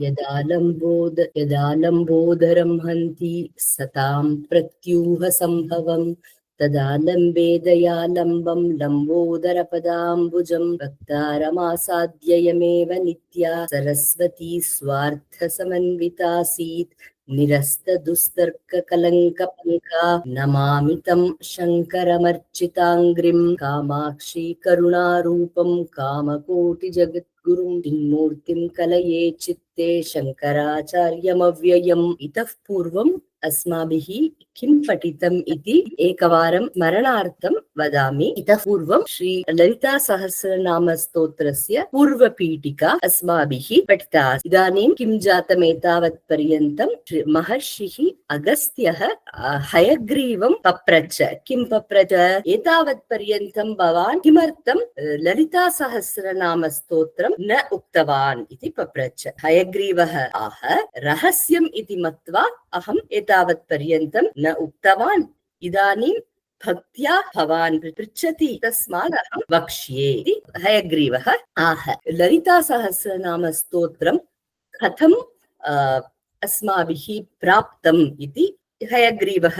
यदालम्बोदरं हन्ति सतां प्रत्यूह सम्भवम् तदा लम्बेदयालम्बं लम्बोदरपदाम्बुजं वक्तारमासाद्ययमेव नित्या सरस्वती स्वार्थसमन्वितासीत् निरस्तदुस्तर्ककलङ्कपङ्का नमामि तं शङ्करमर्चिताङ्घ्रिं कामाक्षी करुणारूपं कामकोटिजगद्गुरुं चिन्मूर्तिं कलये चित्ते शङ्कराचार्यमव्ययम् इतः पूर्वम् अस्माभिः किं पठितम् इति एकवारं स्मरणार्थं वदामि। इतः पूर्वं श्री ललिता सहस्रनाम स्तोत्रस्य पूर्वपीठिका अस्माभिः पठिता। इदानीं किं जातम् एतावत् पर्यन्तं महर्षिः अगस्त्यः हयग्रीवं पप्रच्छ। किं पप्रच्छ? एतावत् पर्यन्तं भवान् किमर्थं ललिता सहस्रनाम स्तोत्रं न उक्तवान् इति पप्रच्छ। हयग्रीवः आह रहस्यम् इति मत्वा अहम् एतावत् पर्यन्तं न उक्तवान्, इदानीं भक्त्या भवान् पृच्छति तस्मात् अहं वक्ष्ये इति हयग्रीवः आह। ललिता सहस्रनाम स्तोत्रं कथं अस्माभिः प्राप्तम् इति हयग्रीवः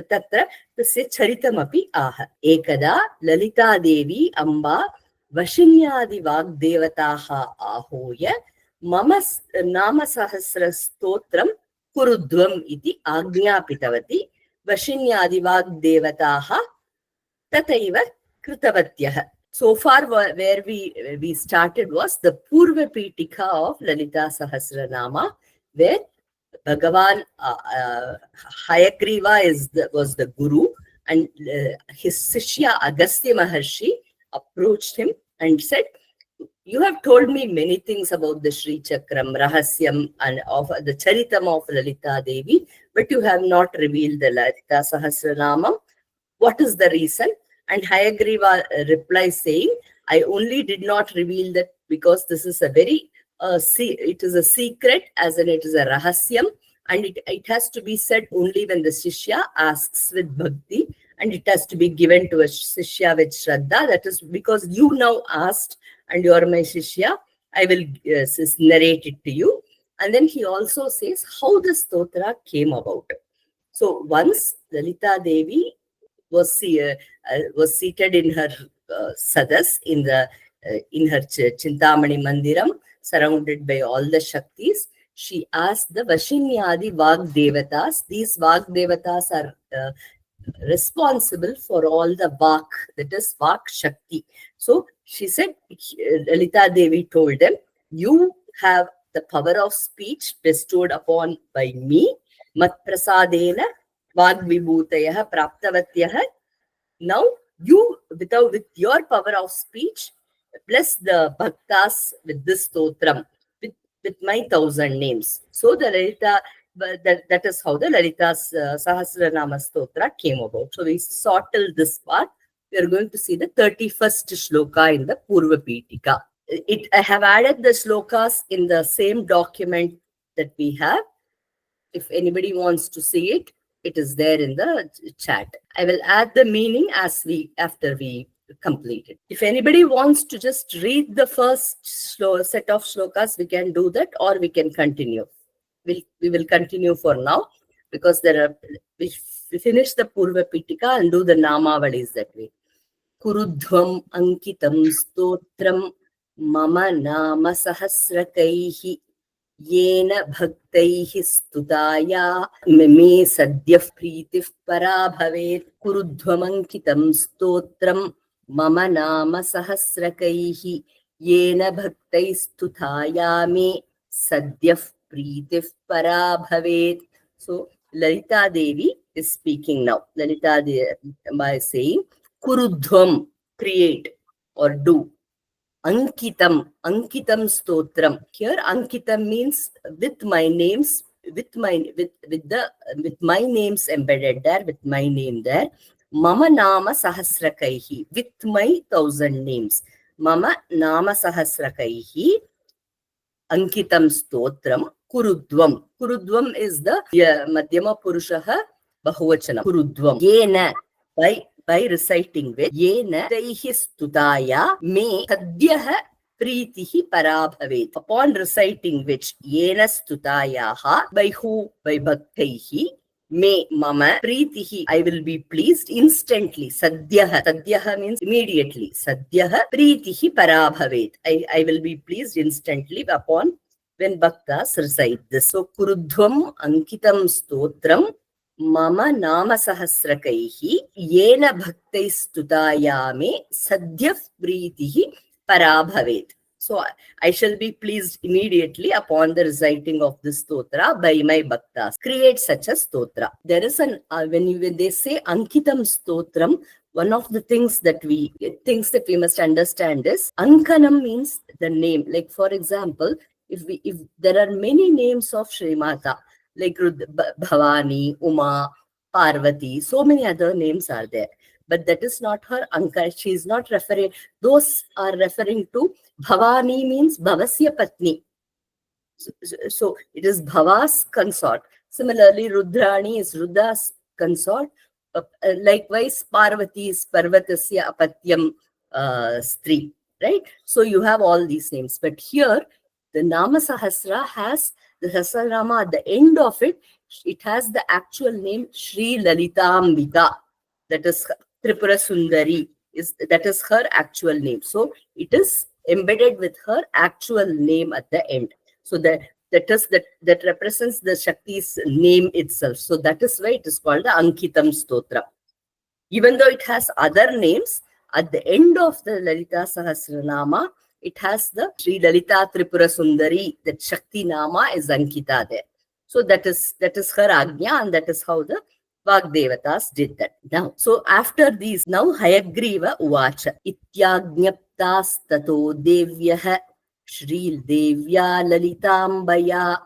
तत्र तस्य चरितमपि आह। एकदा ललितादेवी अम्बा वशिन्यादिवाग्देवताः आहूय मम नामसहस्रस्तोत्रं कुरुध्वम् इति आज्ञापितवती। वशिन्यादिवाग्देवताः तथैव कृतवत्यः. So far where we started was the Purva Pitika of Lalita Sahasranama, where Bhagavan Hayagriva was the guru, and his Sishya Agastya Maharshi approached him and said, "You have told me many things about the Sri Chakram, Rahasyam, and of the Charitam of Lalita Devi, but you have not revealed the Lalita Sahasranamam. What is the reason?" And Hayagriva replies saying, "I only did not reveal that because this is a very, it is a secret, as in it is a Rahasyam, and it has to be said only when the Shishya asks with Bhakti, and it has to be given to a Shishya with Shraddha. That is because you now asked, and you are my Shishya, I will narrate it to you." And then he also says how the stotra came about. So once Lalita Devi was seated in her sadas in her Chintamani Mandiram, surrounded by all the Shaktis. She asked the Vashinyadi Vagdevatas. These Vagdevatas are responsible for all the Vak, that is Vak Shakti. So she said, Lalita Devi told them, "You have the power of speech bestowed upon by me, Mat Prasadena Vagvibhutayah Praptavatyah. Now you, with your power of speech, bless the Bhaktas with this stotram, with my 1,000 names." So the Lalita, that is how the Lalita's Sahasranama Stotra came about. So we sorted this part. We are going to see the 31st shloka in the Purva Pitika. I have added the shlokas in the same document that we have. If anybody wants to see it, it is there in the chat. I will add the meaning after we complete it. If anybody wants to just read the first set of shlokas, we can do that, or we can continue. We will continue for now, because we finish the Purva Pitika and do the Namavalis that way. Kurudhvam Ankitam Stotram Mama Nama Sahasrakaihi Yena Bhaktaihi Stutaya Me Sadyah Pritif Parabhavet. Kurudhvam Ankitam Stotram Mama Nama Sahasrakaihi Yena Bhaktaihi Stutaya Me Sadyah Pritif Parabhavet. So Lalita Devi is speaking now. Lalita Devi by saying, Kurudhvam, create or do. Ankitam stotram. Here Ankitam means with my names, with my names embedded there, with my name there. Mama nama sahasrakaihi, with my 1,000 names. Mama nama sahasrakaihi Ankitam stotram Kurudhvam. Kurudhvam is the Madhyama Purushaha Bahuvachanam. Kurudhvam. Yena, by reciting with Yena Taihi Stutaya Me Sadyah pritihi parabhavet. Upon reciting which, yena stutayaha, by who? By bhaktaihi, me mama pritihi, I will be pleased instantly. Sadhyaha, sadhyaha means immediately. Sadhyaha pritihi parabhavet, I will be pleased instantly upon when bhaktas recite this. So kurudhvam ankitam stotram mama nama sahasrakaihi yena bhaktai stutayame sadhya pritihi parabhavet. So I shall be pleased immediately upon the reciting of this stotra by my bhaktas. Create such a stotra. There is an when they say Ankitam stotram, one of the things that we must understand is Ankanam means the name. Like for example, if there are many names of Shri Mata, like Bhavani, Uma, Parvati, so many other names are there. But that is not her Anka. She is not referring. Those are referring to Bhavani means Bhavasya Patni. So it is Bhava's consort. Similarly, Rudrani is Rudra's consort. Likewise, Parvati is Parvatasya Apatyam Stri. Right? So you have all these names. But here, the Nama Sahasra has the Sahasranama at the end of it. It has the actual name Sri Lalitambika. That is Tripura Sundari. That is her actual name. So it is embedded with her actual name at the end. So that represents the Shakti's name itself. So that is why it is called the Ankitam Stotra. Even though it has other names, at the end of the Lalita Sahasranama, it has the Sri Lalita Tripura Sundari. That Shakti Nama is Ankita there. So that is her Agnya, and that is how the Vagdevatas did that. Now, so after these, now Hayagriva Uvacha Ityagnyaptas Tato Devyah Shri Devya Lalitambaya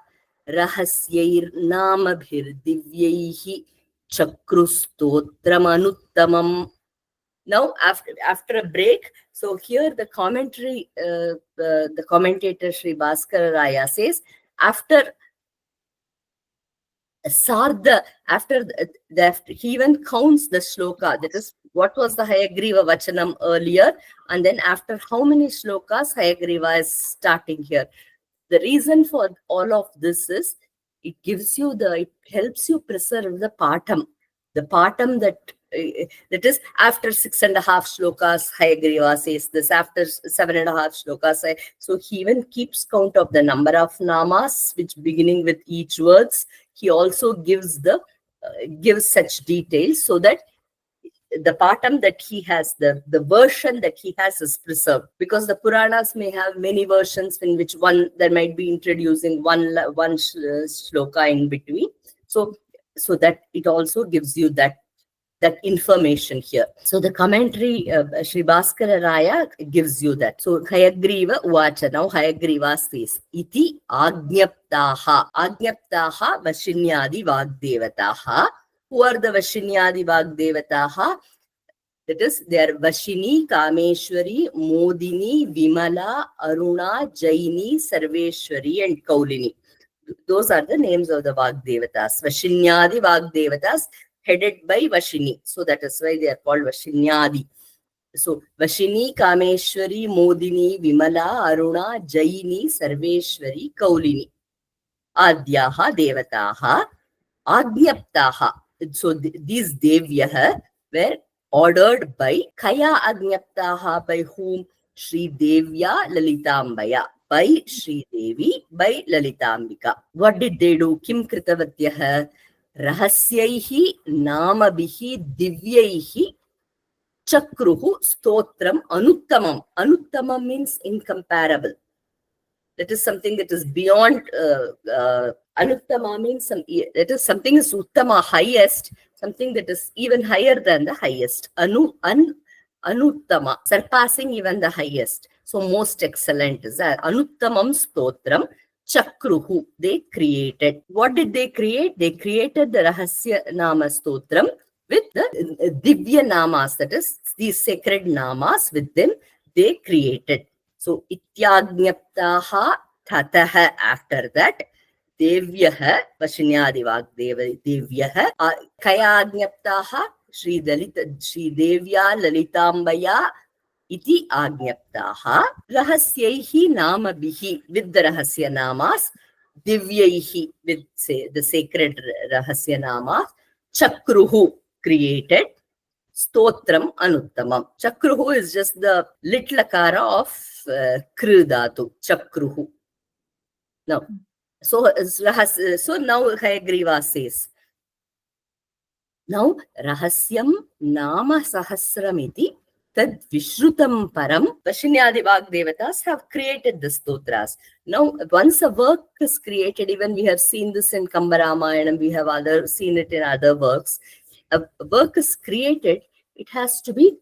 Rahasyair Namabhir Divyaihi Chakrustotram. Now, after a break, so here the commentary, the commentator Sri Bhaskara Raya says, after Sardha, he even counts the shloka. That is, what was the Hayagriva Vachanam earlier, and then after how many shlokas Hayagriva is starting here. The reason for all of this is it helps you preserve the patam. The patam that is after 6.5 shlokas, Hayagriva says this, after 7.5 shlokas. So he even keeps count of the number of namas, which beginning with each words. He also gives such details so that the patam that he has, the version that he has is preserved. Because the Puranas may have many versions in which there might be introducing one shloka in between. So that it also gives you that information here. So the commentary, Sri Bhaskara Raya gives you that. So Hayagriva Uvacha, now Hayagriva says, Iti Agnyaptaha. Agnyaptaha Vashinyadi Vagdevataha. Who are the Vashinyadi Vagdevataha? That is, they are Vashini, Kameshwari, Modini, Vimala, Aruna, Jaini, Sarveshwari, and Kaulini. Those are the names of the Vagdevatas. Vashinyadi Vagdevatas, headed by Vashini. So that is why they are called Vashinyadi. So Vashini, Kameshwari, Modini, Vimala, Aruna, Jaini, Sarveshwari, Kaulini. Adyaha Devataha, Agnyaptaha. So these Devyaha were ordered by Kaya Agnyaptaha, by whom? Sri Devya Lalitambaya. By Sri Devi, by Lalitambika. What did they do? Kim Kritavatyaha? Rahasyaihi Namabihi Divyaihi Chakruhu Stotram Anuttamam. Anuttamam means incomparable. That is something that is beyond Anuttama means that is something is Uttama, highest, something that is even higher than the highest. Anuttama, surpassing even the highest. So most excellent is that. Anuttamam Stotram Chakruhu, they created. What did they create? They created the Rahasya Nama Stotram with the Divya Namas, that is, these sacred Namas with them, they created. So, Ityagnyaptaha Tataha, after that, Devyaha, Vashinyadi Devyaha, Kayagnyaptaha, Sri Devya Lalitambaya, iti agyaptaha rahasyaihi namabihi, with the rahasya namas, divyaihi, with say the sacred rahasya namas, chakruhu, created, stotram anuttamam. Chakruhu is just the litlakara of kru dhatu, chakruhu. Now, so now Hayagriva says, now rahasyam nama sahasramiti tad vishrutam param. Vashinyadi Vagdevatas have created the stotras. Now, once a work is created, even we have seen this in Kambarama and we have seen it in other works. A work is created, it has to be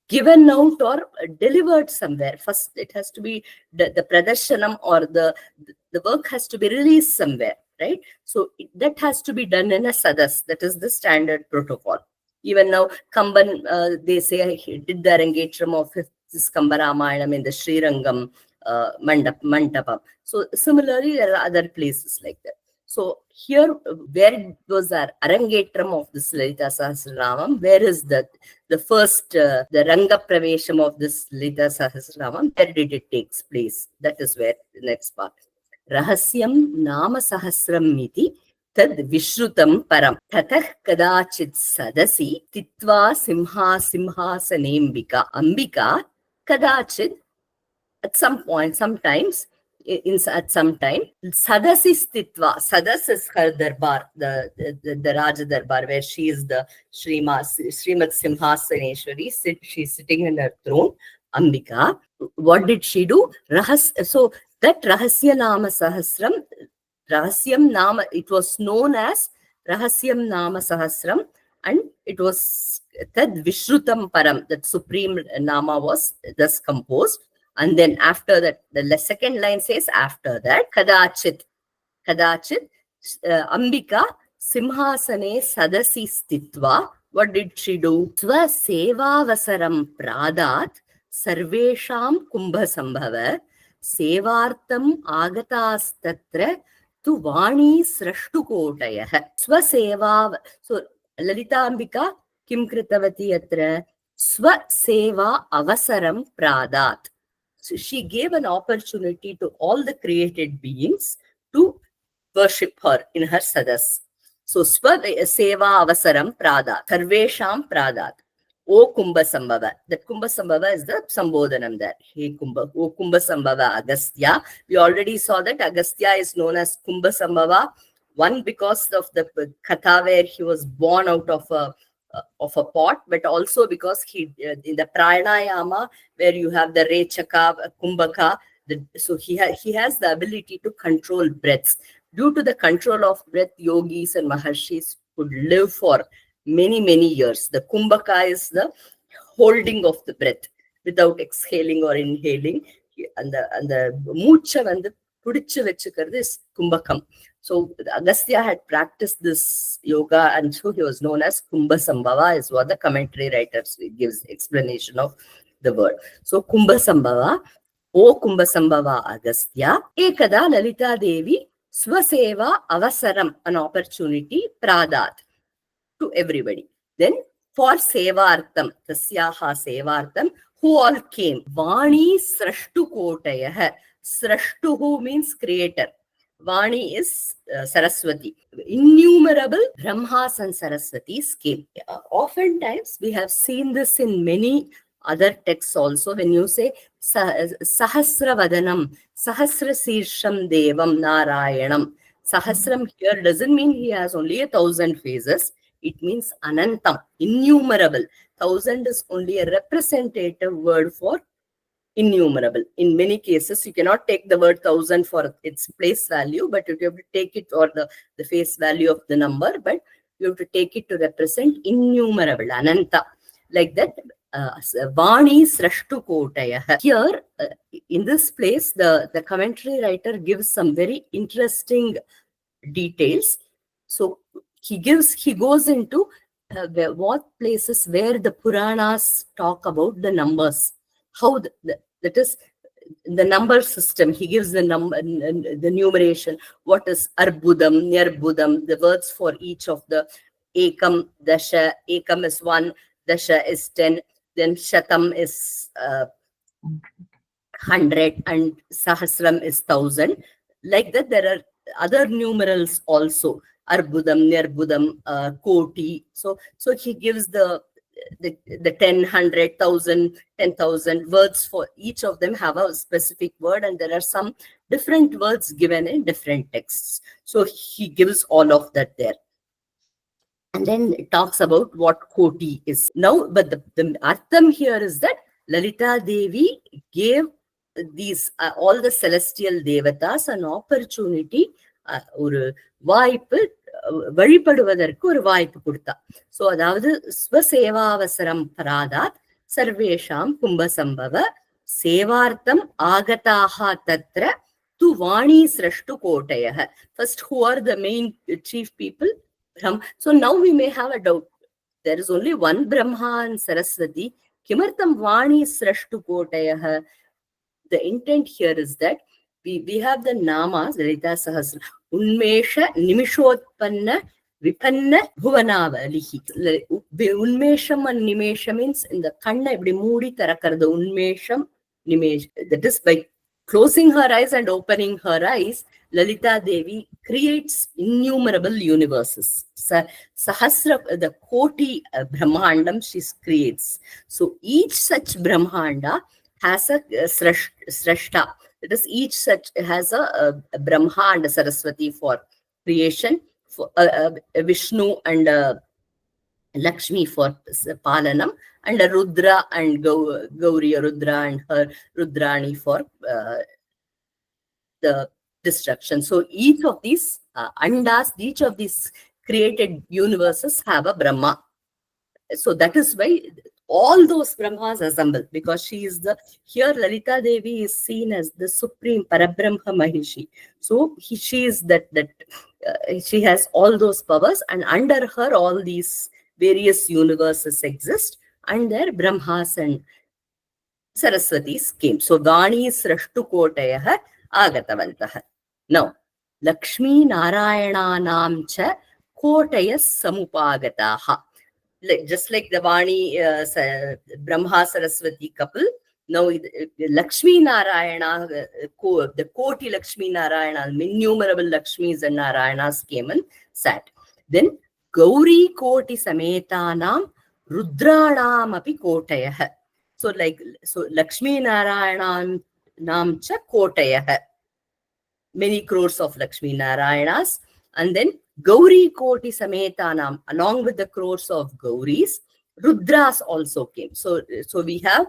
given out or delivered somewhere. First, it has to be the pradarsanam, or the work has to be released somewhere, right? So that has to be done in a sadas. That is the standard protocol. Even now, Kamban, they say he did the Arangetram of this Kambaramayana in the Srirangam Mandapam. So similarly, there are other places like that. So here, where was our Arangetram of this Lalita Sahasranamam? Where is the first, the Ranga Pravesham of this Lalita Sahasranamam? Where did it take place? That is where the next part. Rahasyam Nama Sahasram Miti tad Vishrutam Param Tatah Kadachit Sadasi Titva Simhasanembika Ambika Kadachit, at some point, sometimes, at some time, Sadasi Stitva. Sadas is her darbar, the Raja darbar, where she is the Srimad Simhasaneshwari. She's sitting in her throne, Ambika. What did she do? So that Rahasya Nama Sahasram, Rahasyam Nama, it was known as Rahasyam Nama Sahasram, and it was Tad Vishrutam Param, that supreme Nama was thus composed. And then after that, the second line says, after that, Kadachit, Ambika Simhasane Sadasi Stitva. What did she do? Swa Seva Vasaram Pradat Sarvesham Kumbha Sambhava Sevartam Agatas Tatra Tu Vani Srashtu Kotayah. Swa Seva. So Lalita Ambika Kim Kritavati Atra Swa Seva Avasaram Pradat. So she gave an opportunity to all the created beings to worship her in her sadas. So Swa Seva Avasaram Pradat, Sarvesham Pradat. O Kumbha Sambhava. That Kumbha Sambhava is the Sambodhanam there. Hey Kumbha, O Kumbha Sambhava Agastya. We already saw that Agastya is known as Kumbha Sambhava. One, because of the Katha where he was born out of a pot, but also because he in the pranayama where you have the rechaka, kumbhaka, so he has the ability to control breaths. Due to the control of breath, yogis and maharshis could live for many years. The kumbhaka is the holding of the breath without exhaling or inhaling, and the moocha and the pudichu vechukaradu is kumbhakam. So Agastya had practiced this yoga, and so he was known as Kumbha Sambhava, is what the commentary writers gives explanation of the word. So Kumbha Sambhava, O Kumbha Sambhava Agastya, Ekada Lalita Devi Swaseva Avasaram, an opportunity, Pradat, to everybody. Then for Sevartam, Tasyaha Sevartam, who all came? Vani Srashtu Kotayah. Srashtuhu means creator. Vani is Saraswati. Innumerable Brahmas and Saraswatis came. Oftentimes, we have seen this in many other texts also. When you say Sahasra Vadanam, Sahasra Sirsham Devam Narayanam. Sahasram here doesn't mean he has only 1,000 faces. It means Anantam, innumerable. 1,000 is only a representative word for innumerable. In many cases, you cannot take the word 1,000 for its place value, but you have to take it, or the face value of the number, but you have to take it to represent innumerable, Ananta. Like that, Vani Srashtu Kotayah. Here, in this place, the commentary writer gives some very interesting details. So he goes into what places where the Puranas talk about the numbers. How that is the number system. He gives the number, the numeration. What is Arbudam, Nirbudam, the words for each of the Ekam, Dasha. Ekam is 1, Dasha is 10, then Shatam is 100 and Sahasram is 1000. Like that, there are other numerals also. Arbudam, Nirbudam, Koti. So he gives the 10, 100, 1000, 10,000 words. For each of them have a specific word, and there are some different words given in different texts. So he gives all of that there. And then it talks about what Koti is. Now, but the Artham here is that Lalita Devi gave these all the celestial devatas an opportunity, ஒரு வாய்ப்பு, வழிபடுவதற்கு ஒரு வாய்ப்பு கொடுத்தா. So அதாவது ஸ்வசேவாவசரம் பராதாத் சர்வேஷாம் கும்பசம்பவ சேவார்த்தம் ஆகதாக தத்ர து Vani சிரஷ்டு கோட்டயः. First, who are the main chief people? So now we may have a doubt. There is only one Brahma and Saraswati. Kimartam Vani Srashtu Kotayah. The intent here is that we have the namas, Lalita Sahasra, Unmesha Nimishotpanna Vipanna Bhuvanavalihi. Unmesham and Nimesha means in the Kanna Ibdi Moodi Tarakar, the Unmesham Nimesh. That is by closing her eyes and opening her eyes, Lalita Devi creates innumerable universes. Sahasra, the Koti Brahmandam she creates. So each such Brahmanda has a Srashta. That is, each such has a Brahma and a Saraswati for creation, for Vishnu and Lakshmi for Palanam, and a Rudra and Gauri Rudra and her Rudrani for the destruction. So each of these Andas, each of these created universes have a Brahma. So that is why all those Brahmas assemble, because she is here Lalita Devi is seen as the supreme Parabrahma Mahishi. So she is that she has all those powers, and under her all these various universes exist, and their Brahmas and Saraswatis came. So Vani Srashtu Kotayah Agatavantah. Now, Lakshmi Narayananam cha Kotayas Samupagataha. Just like the Vani Brahma Saraswati couple, now Lakshmi Narayana, the Koti Lakshmi Narayana, innumerable Lakshmis and Narayanas came and sat. Then Gauri Koti Sametanam Rudranam api Kotayah. So Lakshmi Narayanam Nam cha Kotayah. Many crores of Lakshmi Narayanas. And then Gauri Koti Sametanam, along with the crores of Gauris, Rudras also came. So we have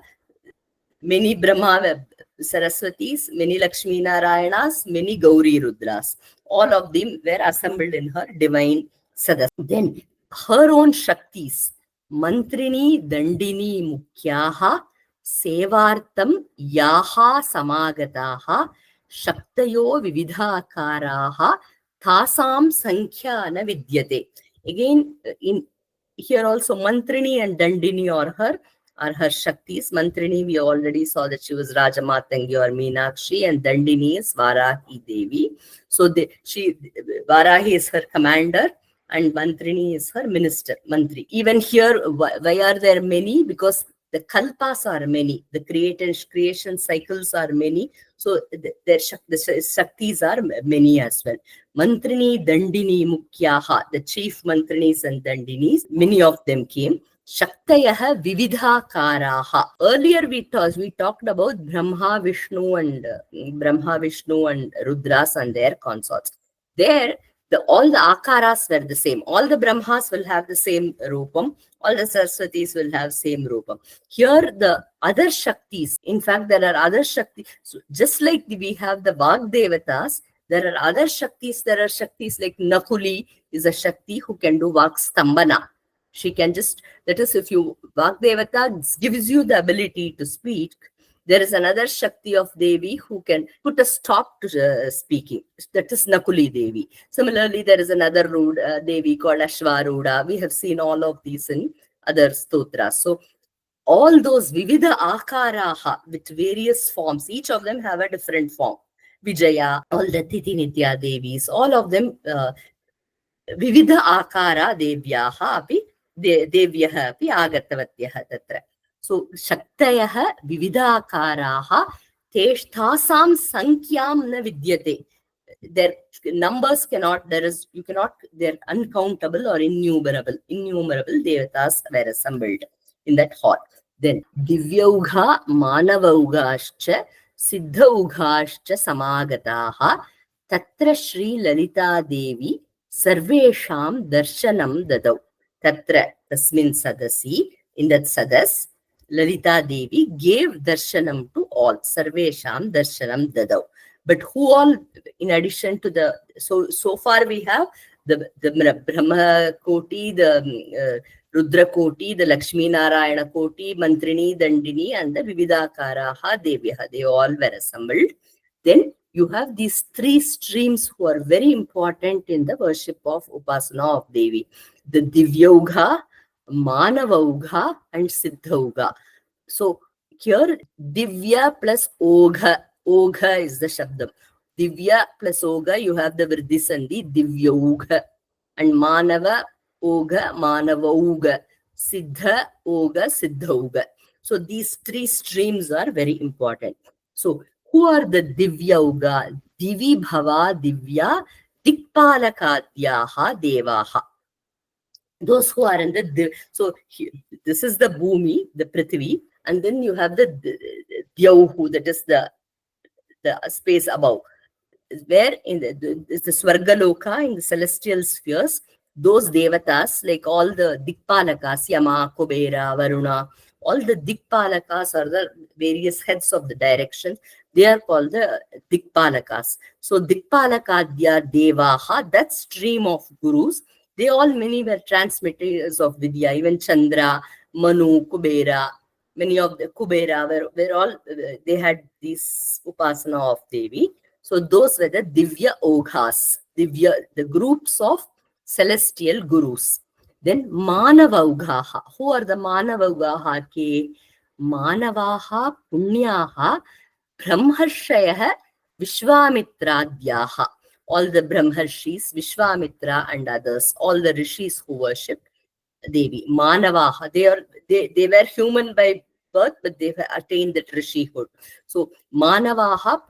many Brahma Saraswatis, many Lakshmi Narayanas, many Gauri Rudras. All of them were assembled in her divine Sadas. Then her own Shaktis, Mantrini Dandini Mukhyaha, Sevartam Yaha Samagataha, Shaktayo Vividhakaraha, Thasam Sankhya na Vidyate. Again, in here also Mantrini and Dandini are her Shaktis. Mantrini, we already saw that she was Rajamatangi or Meenakshi, and Dandini is Varahi Devi. So Varahi is her commander, and Mantrini is her minister, Mantri. Even here, why are there many? Because the kalpas are many, the creation cycles are many, so the Shaktis are many as well. Mantrini, Dandini, Mukhyaha, the chief Mantrinis and Dandinis, many of them came. Shaktayaha Vividhakaraha. Earlier we talked about Brahma, Vishnu and Rudras and their consorts. There, all the akaras were the same. All the Brahmas will have the same rupam. All the Saraswatis will have same rupam. Here, the other Shaktis, in fact, there are other Shaktis. So just like we have the Vagdevatas, there are other Shaktis. There are Shaktis like Nakuli is a Shakti who can do Vakstambana. She can just, that is, if you, Vagdevata gives you the ability to speak. There is another Shakti of Devi who can put a stop to speaking. That is Nakuli Devi. Similarly, there is another Devi called Ashvaruda. We have seen all of these in other stotras. So all those Vividha Akaraha with various forms, each of them have a different form. Vijaya, all the Titi Nitya Devis, all of them Vividha Akara Devyaha api Devyaha api Agatavatyah tatra. So Shaktayah Vividakaraha Teshtasam Sankyam na Vidyate. Their numbers cannot, they're uncountable or innumerable. Innumerable devatas were assembled in that hall. Then Divyaugha Manavaugashcha Siddhaugashcha Samagataha Tatra Shri Lalita Devi Sarvesham Darshanam Dadau. Tatra Tasmin Sadasi, in that Sadas, Lalita Devi gave darshanam to all. Sarvesham darshanam dadau. But who all, in addition to the, so far we have the Brahma Koti, the Rudra Koti, the Lakshmi Narayana Koti, Mantrini, Dandini, and the Vividakaraha Devyaha. They all were assembled. Then you have these three streams who are very important in the worship of Upasana of Devi. The Divyaugha, Manavaugha, and Siddhaugha. So here Divya plus Ogha. Ogha is the Shabdam. Divya plus Ogha, you have the Vriddhi Sandhi, Divyaugha. And Manava, Ogha, Manavaugha. Siddha, Ogha, Siddhaugha. So these three streams are very important. So who are the Divyauga? Divi Bhava Divya Dikpalakadyaha Devaha. Those who are in the, so this is the Bhumi, the Prithvi, and then you have the Dyauhu, that is the space above, where in the Swargaloka, in the celestial spheres, those devatas, like all the Dikpalakas, Yama, Kubera, Varuna, all the Dikpalakas are the various heads of the direction. They are called the Dikpalakas. So Dikpalakadya Devaha, that stream of gurus, they all, many were transmitters of Vidya. Even Chandra, Manu, Kubera, many of the Kubera were all, they had this Upasana of Devi. So those were the Divya Oghas, Divya, the groups of celestial gurus. Then Manavaughaha. Who are the Manavaughaha? Ke Manavaha Punyaha Brahmarshayah Vishwamitradyaha. All the Brahmarshis, Vishwamitra and others, all the rishis who worship Devi. Manavaha. They were human by birth, but they have attained that rishihood. So Manavaha,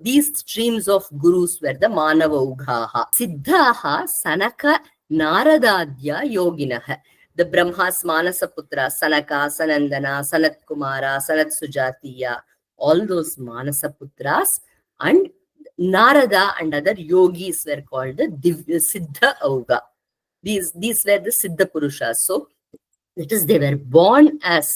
these streams of gurus were the Manavaughaha. Siddhaha Sanaka Naradadya Yoginaha. The Brahmas, Manasaputra, Sanaka, Sanandana, Sanat Kumara, Sanat Sujatiya, all those Manasaputras, and Narada and other yogis were called the Siddha Auga. These were the Siddha Purushas. So it is, they were born as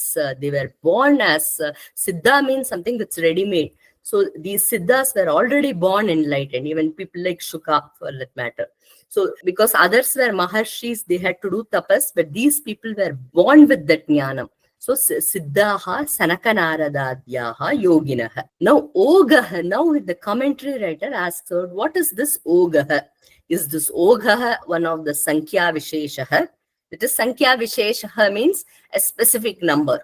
Siddha means something that's ready-made. So these Siddhas were already born enlightened, even people like Shuka for that matter. So because others were Maharshis, they had to do tapas, but these people were born with that jnanam. So Siddhaha Sanakanaradadyaha Yoginaha. Now Ogaha, now the commentary writer asks her, what is this Ogaha? Is this Ogaha one of the Sankhya Visheshaha? That is, Sankhya Visheshaha means a specific number.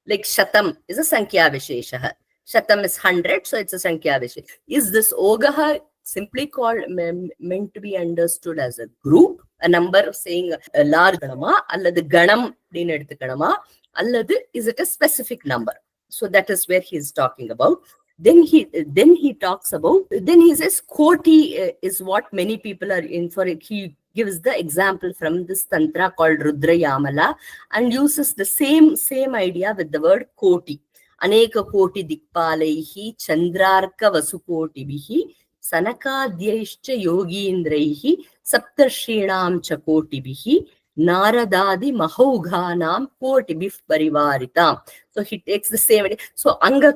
Like Shatam is a Sankhya Visheshaha. Shatam is 100, so it's a Sankhya Visheshaha. Is this Ogaha simply called, meant to be understood as a group, a number saying a large ganama, alladhu ganam dinu eduthukanama, alladhu is it a specific number? So that is where he is talking about. Then he talks about, then he says Koti is what many people are in for. He gives the example from this tantra called Rudra Yamala and uses the same idea with the word Koti. Aneka Koti Dikpalaihi Chandrarka Vasukotibihi Sanakadyaishcha Yogindraihi Saptarshinam Chakotibihi Naradadi Mahaughanam Kotibif Parivaritam. So he takes the same idea. So Anga,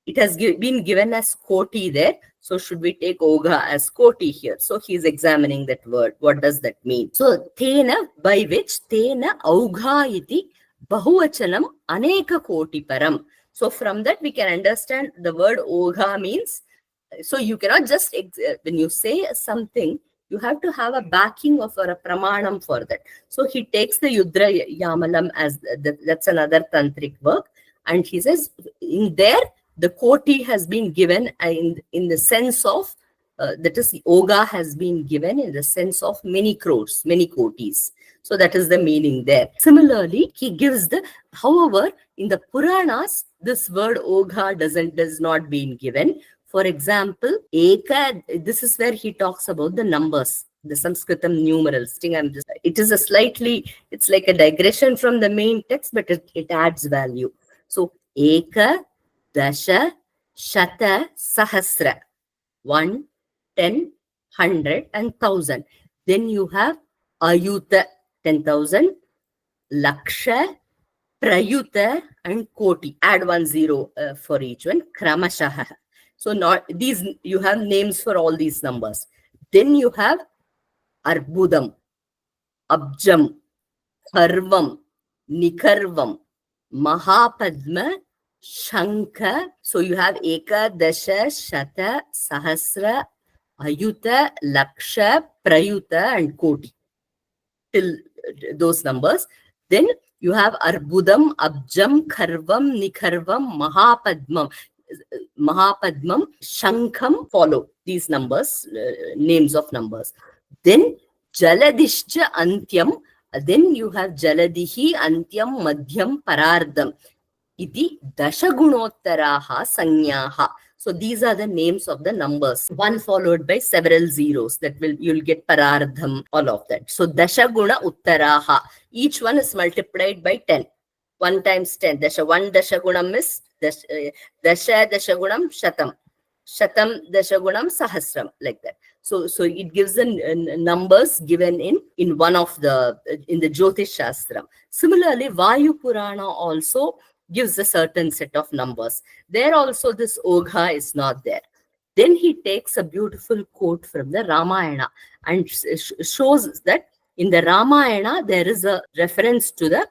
it has been given as Koti there. So should we take Ogha as Koti here? So he is examining that word. What does that mean? So Tena, by which Tena Augha iti Bahuvachanam Aneka Koti Param. So from that we can understand the word Ogha means, so you cannot just, when you say something, you have to have a backing of or a pramanam for that. So he takes the Yudra Yamalam as, that's another tantric work. And he says, in there, the Koti has been given in the sense of that is, Oga has been given in the sense of many crores, many kotis. So that is the meaning there. Similarly, he gives however, in the Puranas, this word Oga does not being given. For example, Eka, this is where he talks about the numbers, the Sanskritam numerals. It is it's like a digression from the main text, but it adds value. So, Eka, Dasha, Shata, Sahasra. 1, 10, 100 and 1000. Then you have Ayuta, 10,000, Laksha, Prayuta and Koti. Add 1 0 for each one. Kramashaha. So not these, you have names for all these numbers. Then you have Arbudam, Abjam, Karvam, Nikarvam, Mahapadma, Shankha. So you have Eka, Dasha, Shata, Sahasra, Ayuta, Laksha, Prayuta and Koti. Till those numbers. Then you have Arbudam, Abjam, Karvam, Nikarvam, Mahapadmam, Shankham follow these numbers, names of numbers. Then Jaladishcha Antyam. Then you have Jaladihi, Antyam, Madhyam, Parardham. Iti Dashagunottaraha Sanyaha. So these are the names of the numbers. One followed by several zeros. You'll get Parardham, all of that. So Dashaguna Uttaraha. Each one is multiplied by 10. 1 times 10. One Dashagunam is Dasha Dashagunam Shatam. Shatam Dashagunam Sahasram. Like that. So it gives the numbers given in one of in the Jyotish Shastra. Similarly, Vayu Purana also gives a certain set of numbers. There also this Ogha is not there. Then he takes a beautiful quote from the Ramayana and shows that in the Ramayana there is a reference to the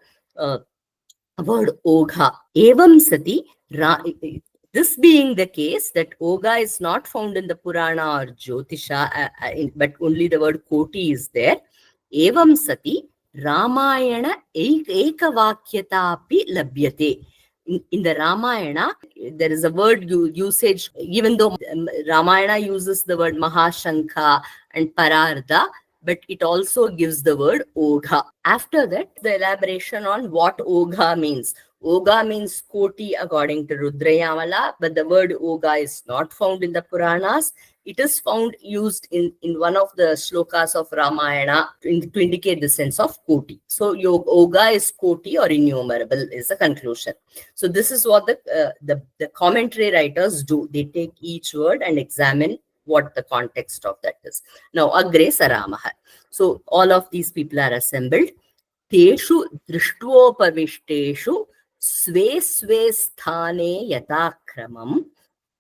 word Ogha. Evam Sati, this being the case that Ogha is not found in the Purana or Jyotisha, but only the word Koti is there. Evam Sati, Ramayana ekavakyatapi labhyate. In the Ramayana, there is a word usage, even though Ramayana uses the word Mahashankha and Parardha, but it also gives the word Ogha. After that, the elaboration on what Ogha means. Ogha means Koti according to Rudrayamala, but the word Ogha is not found in the Puranas. It is found used in one of the shlokas of Ramayana to indicate the sense of Koti. So Ogha is Koti or innumerable is the conclusion. So this is what the commentary writers do. They take each word and examine what the context of that is. Now, Agre Saramaha. So all of these people are assembled. Teshu drishtvopavishteshu sve sve sthane yatakramam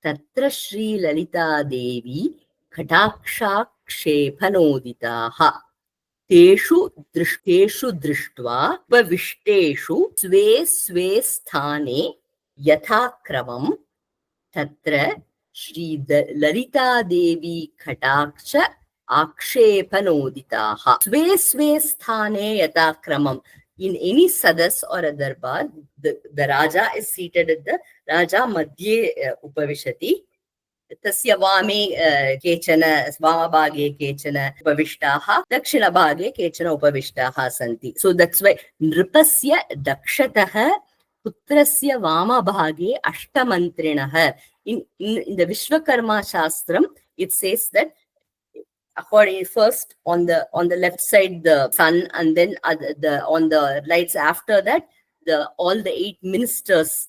Tatra Shri Lalita Devi Katakshakshepanoditaha Teshu drishtva pavishteshu sve sve sthane yathakramam Tatra Shri Lalita Devi Kataksha Akshepanoditaha. Sve sve sthane yathakramam. In any sadas or a darbar, the Raja is seated at the Raja Madhye Upavishati. Tasya Vame Kechana, Vamabhage Kechana Upavishtaha, Dakshina Bhage Kechana Upavishtaha Santi. So that's why Nripasya Dakshataha Putrasya Vamabhage Ashtamantrinaha. In the Vishwakarma Shastram, it says that according first on the left side the sun, and then on the lights after that all the eight ministers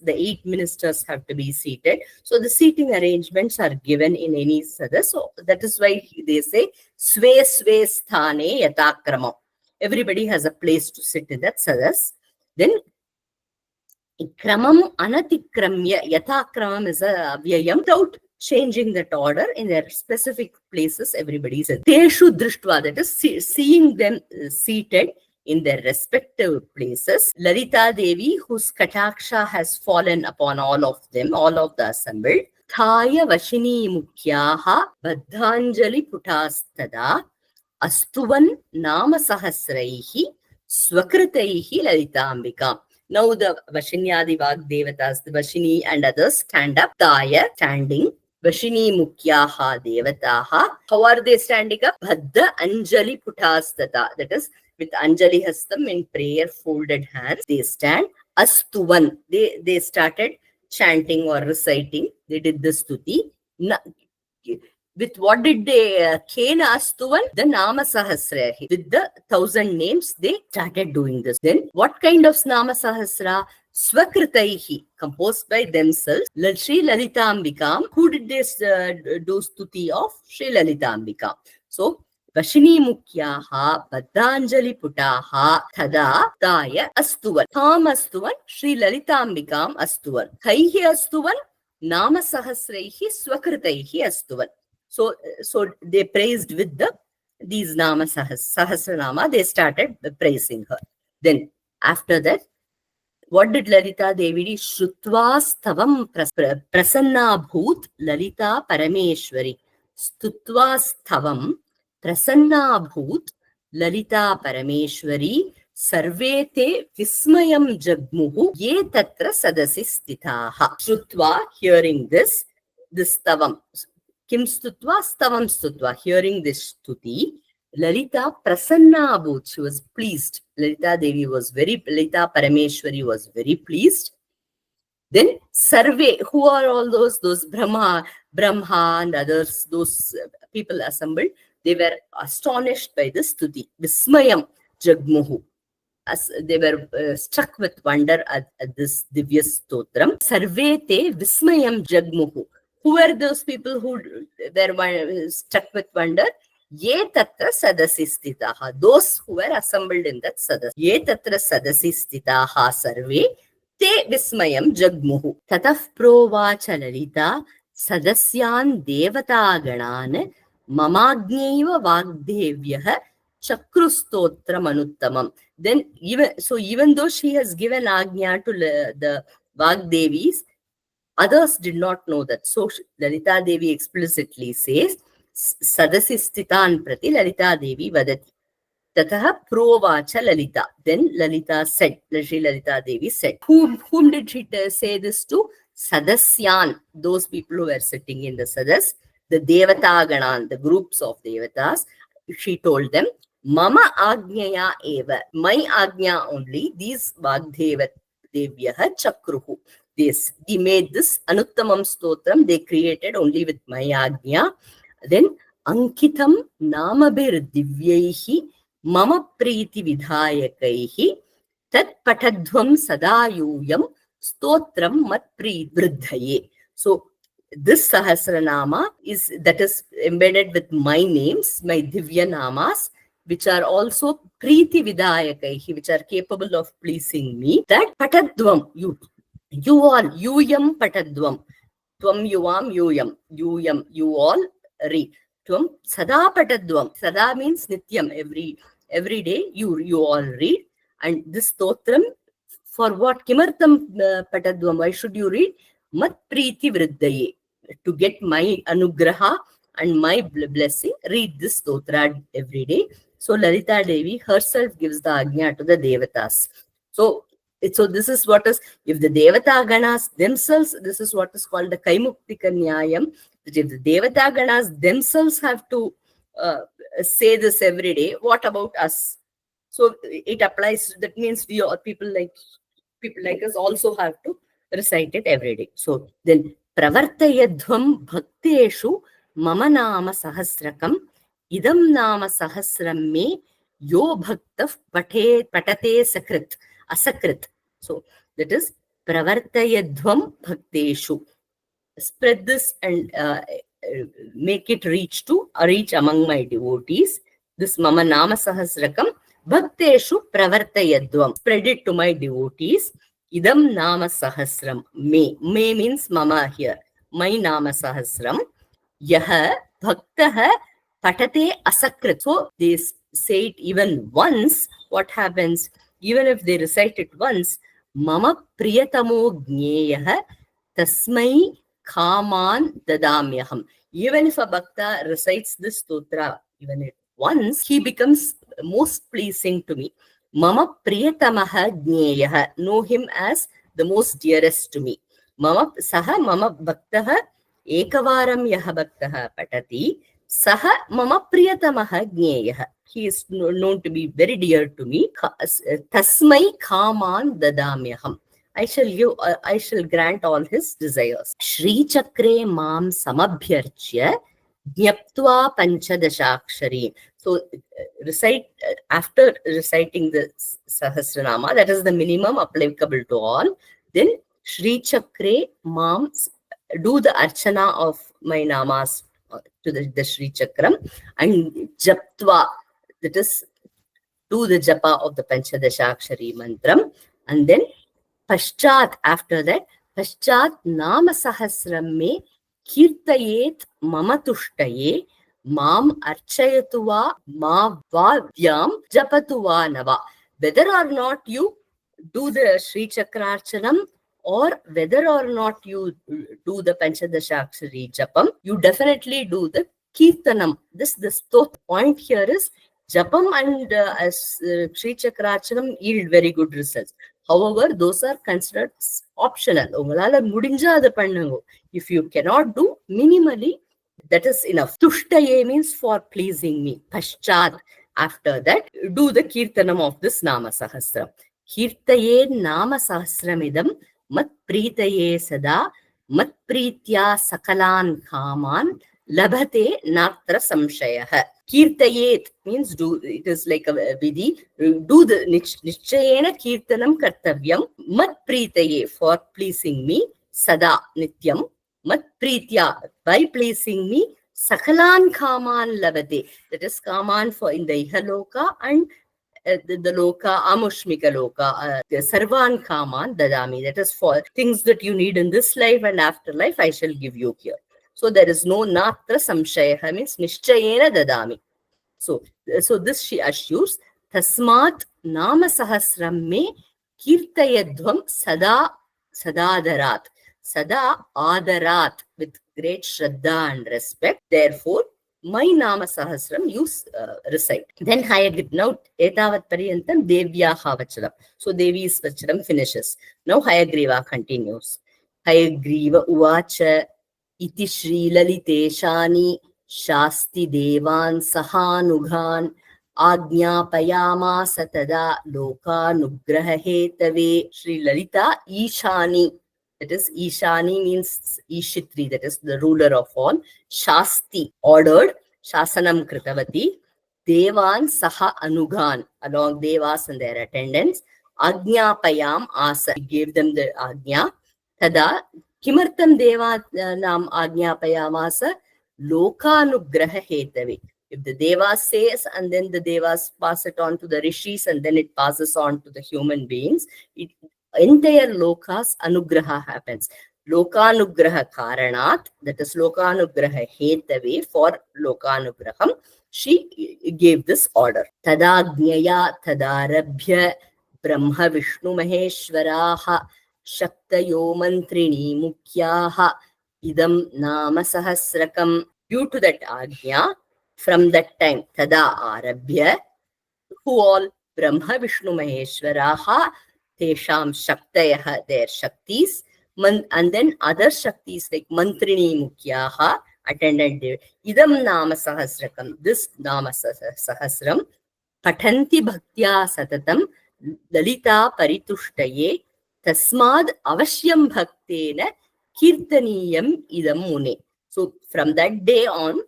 have to be seated. So the seating arrangements are given in any sada. So that is why they say sve sve sthane yatakramam. Everybody has a place to sit in that sadas. Then kramam anatikramya. Yatakramam is a avyayam without changing that order in their specific places. Everybody said teshu drishtva, that is seeing them seated in their respective places. Lalita Devi, whose kataksha has fallen upon all of them, all of the assembled. Thaya Vashini Mukhyaha Baddhanjali Putastada Astuvan Nama Sahasraihi Swakritaihi Lalitambika. Now the Vashinyadi Vag Devatas, the Vashini and others stand up. Thaya, standing. Vashini Mukyaha Devataha. How are they standing up? Bhadda Anjali Putastata. That is, with Anjali Hastam in prayer, folded hands, they stand. Astuvan. They started chanting or reciting. They did the stuti. With what did they Kena Astuvan? The Nama Sahasra. With the 1,000 names, they started doing this. Then what kind of Nama Sahasra? Swakritaihi, composed by themselves. Sri Lalitambika. Who did this do stuti of? Sri Lalitambika. So Vashini Mukyaha Baddhanjali Putaha Tada Taya Astuvan. Tham Astuvan Sri Lalitambikam Astuvan. Kaihi Astuvan Nama Sahasraihi Swakritaihi Astuvan. So they praised with these Nama Sahasranama, they started praising her. Then after that, what did Lalita Devi do? Shrutva Stavam Prasanna Bhoot Lalita Parameshwari. Stutva Stavam Prasanna Bhoot Lalita Parameshwari. Sarve te Vismayam Jagmuhu Ye Tatra Sadasi Stitaha. Shrutva, hearing this Stavam. Kim Stutva, Stavam Stutva. Hearing this stuti, Lalita Prasanna Abhut, she was pleased. Lalita Devi was Lalita Parameshwari was very pleased. Then Sarve, who are all those Brahma and others, those people assembled, they were astonished by this stuti. Vismayam Jagmuhu. As they were struck with wonder at this Divya Stotram. Sarve te Vismayam Jagmuhu. Who were those people who were struck with wonder? Ye tatra sadasi stitaha. Those who were assembled in that sadas. Ye tatra sadasi stitaha sarve te vismayam jagmuhu. Tataf provacha Lalita sadasyan devata ganan mamagneva vagdevyah chakrustotram anuttamam. Then even though she has given agnya to the Vagdevis, others did not know that. So Lalita Devi explicitly says, Sadasistitan prati Lalita Devi vadati. Tataha provacha Lalita. Then Lalita said, Sri Lalita Devi said. Whom did she say this to? Sadasyan, those people who were sitting in the Sadas, the Devata Ganan, the groups of Devatas. She told them, Mama Agnyaya eva, my Agnya only, these Vagdevyah Chakruhu. He made this Anuttamam Stotram, they created only with my Agnya. Then Ankitam Namabir Divyaihi Mama Priti Vidhayakaihi Tat Patadhvam Sadayuyam Stotram Mat Vridhaye. So this Sahasranama is embedded with my names, my Divya Namas, which are also Priti Vidayakaihi, which are capable of pleasing me. That Patadhvam, you all, Yuyam Patadhvam. Tvam Yuvam Yuyam. Yuyam, you all read. Tvam Sada Patadhvam. Sada means Nityam. Every day you all read. And this Stotram, for what? Kimartam Patadhvam. Why should you read? Mat Priti Vridhaye. To get my Anugraha and my blessing, read this Stotra every day. So Lalita Devi herself gives the Agnya to the Devatas. So this is what is, if the Devata Ganas themselves, this is what is called the Kaimuktika Nyayam, that if the Devata Ganas themselves have to say this every day, what about us? So it applies, that means we all, people like us also have to recite it every day. So then, Pravartayadhvam bhakteshu mama nama sahasrakam idam nama sahasram me yo bhaktaf patate asakrit. So that is Pravartayadhvam bhakteshu. Spread this and make it reach among my devotees. This mama nama sahasrakam bhakteshu pravartayadhvam. Spread it to my devotees. Idam nama sahasram me. Me means mama here. My nama sahasram. Yaha bhaktaha patate asakrit. So they say it even once. What happens? Even if they recite it once, mama priyatamo gneyah tasmai kaman dadamyaham. Even if a bhakta recites this stotra even once, he becomes most pleasing to me. Mama priyatamaha gneyah. Know him as the most dearest to me. Mama saha mama bhaktaha ekavaram yah bhaktah patati saha mama priyatamah jneyah. He is known to be very dear to me. Tasmai kaman dadamyaham. I shall grant all his desires. Shri Chakre mam samabhyarchya jnaptva panchadashakshari. So recite after reciting the Sahasranama, that is the minimum applicable to all. Then Shri Chakre mam, do the archana of my namas to the Shri Chakram, and japtva, that is, do the japa of the Panchadashakshari mantram, and then Paschat, after that, Paschat Nama Sahasram me Kirtayet Mama Tushtaye Mam Archayatuva Ma Vadyam Japatuva Nava. Whether or not you do the Sri Chakrarchanam or whether or not you do the Panchadashakshari Japam, you definitely do the Kirtanam. This point here is Japam and Sri Chakrarchanam yield very good results. However, those are considered optional. If you cannot do, minimally, that is enough. Tushtaye means for pleasing me. Paschat, after that, do the Kirtanam of this Nama Sahasram. Kirtaye Nama Sahasramidam mat pritaye sada mat pritya sakalan kaman labhate natra samshayah. Kirtayet means do, it is like a vidhi, do the nichayena kirtanam kartavyam mat pritaye, for pleasing me, sada nityam, mat pritya, by pleasing me, sakalan kaman labhate, that is kaman for in the ihaloka and the loka, amushmika loka, sarvan kaman dadami, that is for things that you need in this life and afterlife, I shall give you here. So there is no natra samshayah, means nishchayena dadami. So this she assures, tasmat nama sahasram me kirtayadhvam sada sadadarat. Sada adarat, with great shraddha and respect. Therefore, my nama sahasram you recite. Then Hayagriva, now etavat paryantam devyaha vachanam. So Devi's vachanam finishes. Now Hayagriva continues. Hayagriva uvacha iti Shri Laliteshani Shasti Devan Sahanughan Ajnapayamasa tada Lokanugraha hetave. Shri Lalita Ishani, that is Ishani means Ishitri, that is the ruler of all. Shasti, ordered, Shasanam Kritavati, Devan Saha Anugan, along Devas and their attendants. Ajnapayam asa, gave them the Ajna. Tada Kimartam Deva Nam Ajnapayamasa Lokanugraha hetave. If the Devas says and then the Devas pass it on to the Rishis and then it passes on to the human beings, entire lokas anugraha happens. Lokanugraha karanat, that is Lokanugraha hetave, for Lokanugraham, she gave this order. Tadagnyaya tadarabhya Brahma Vishnu Maheshwaraha Shaktayo Mantrini Mukyaha Idam Nama Sahasrakam. Due to that Agnya, from that time, Tada Arabhya, who all? Brahma Vishnu Maheshwaraha, Tesham Shaktayah, their Shaktis, and then other Shaktis like Mantrini Mukyaha, attendant there. Idam Nama Sahasrakam, this Nama Sahasram, Patanti Bhaktya Satatam, Lalita Paritushtaye, Tasmad Avashyam Bhaktena, Kirtaniyam Idam Mune. So from that day on,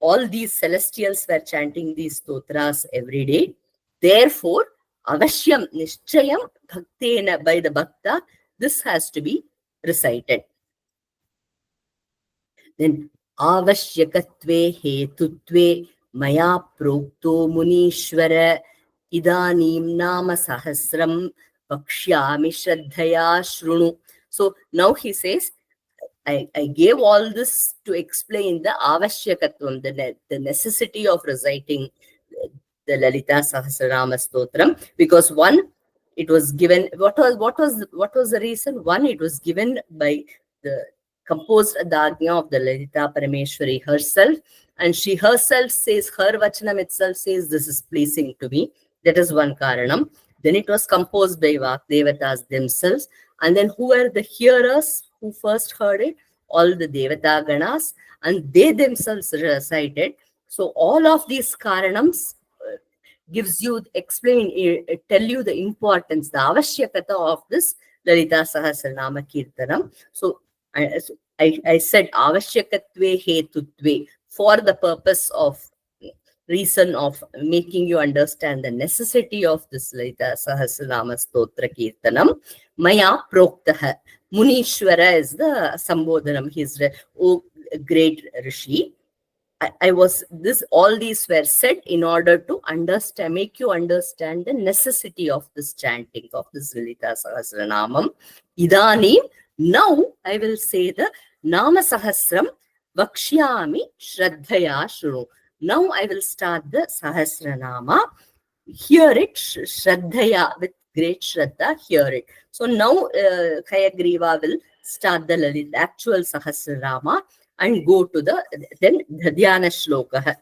all these celestials were chanting these stotras every day. Therefore, Avashyam Nishchayam Bhaktena, by the Bhakta, this has to be recited. Then Avashyakatve Hetutve Maya Prokto Munishwara Idanim Nama Sahasram Vakshyami Shraddhaya Shrunu. So now he says, I gave all this to explain the avashyakatvam, the necessity of reciting the Lalita Sahasranama Stotram, because one, it was given, what was the reason? One, it was given by the composed Adagnya of the Lalita Parameshwari herself, and she herself says, her Vachanam itself says, this is pleasing to me. That is one Karanam. Then it was composed by Vakdevatas themselves, and then who were the hearers who first heard it? all the Devata Ganas, and they themselves recited. So all of these karanams gives you, tell you the importance, the avashyakata of this Lalita Sahasranama Kirtanam. So I said avashyakatve hetutve, for the purpose of, reason of making you understand the necessity of this Lalita Sahasranama Stotra Kirtanam. Maya Proktaha. Munishwara is the Sambodhanam. He's great Rishi. All these were said in order to understand, make you understand the necessity of this chanting of this Lalita Sahasranamam. Idani, now I will say the Nama Sahasram Vakshyami Shraddhaya Shuru. Now I will start the Sahasranama. Hear it, Shraddhaya, with great Shraddha, hear it. So now Hayagriva will start the actual Sahasranama and go to the Dhyana Shloka.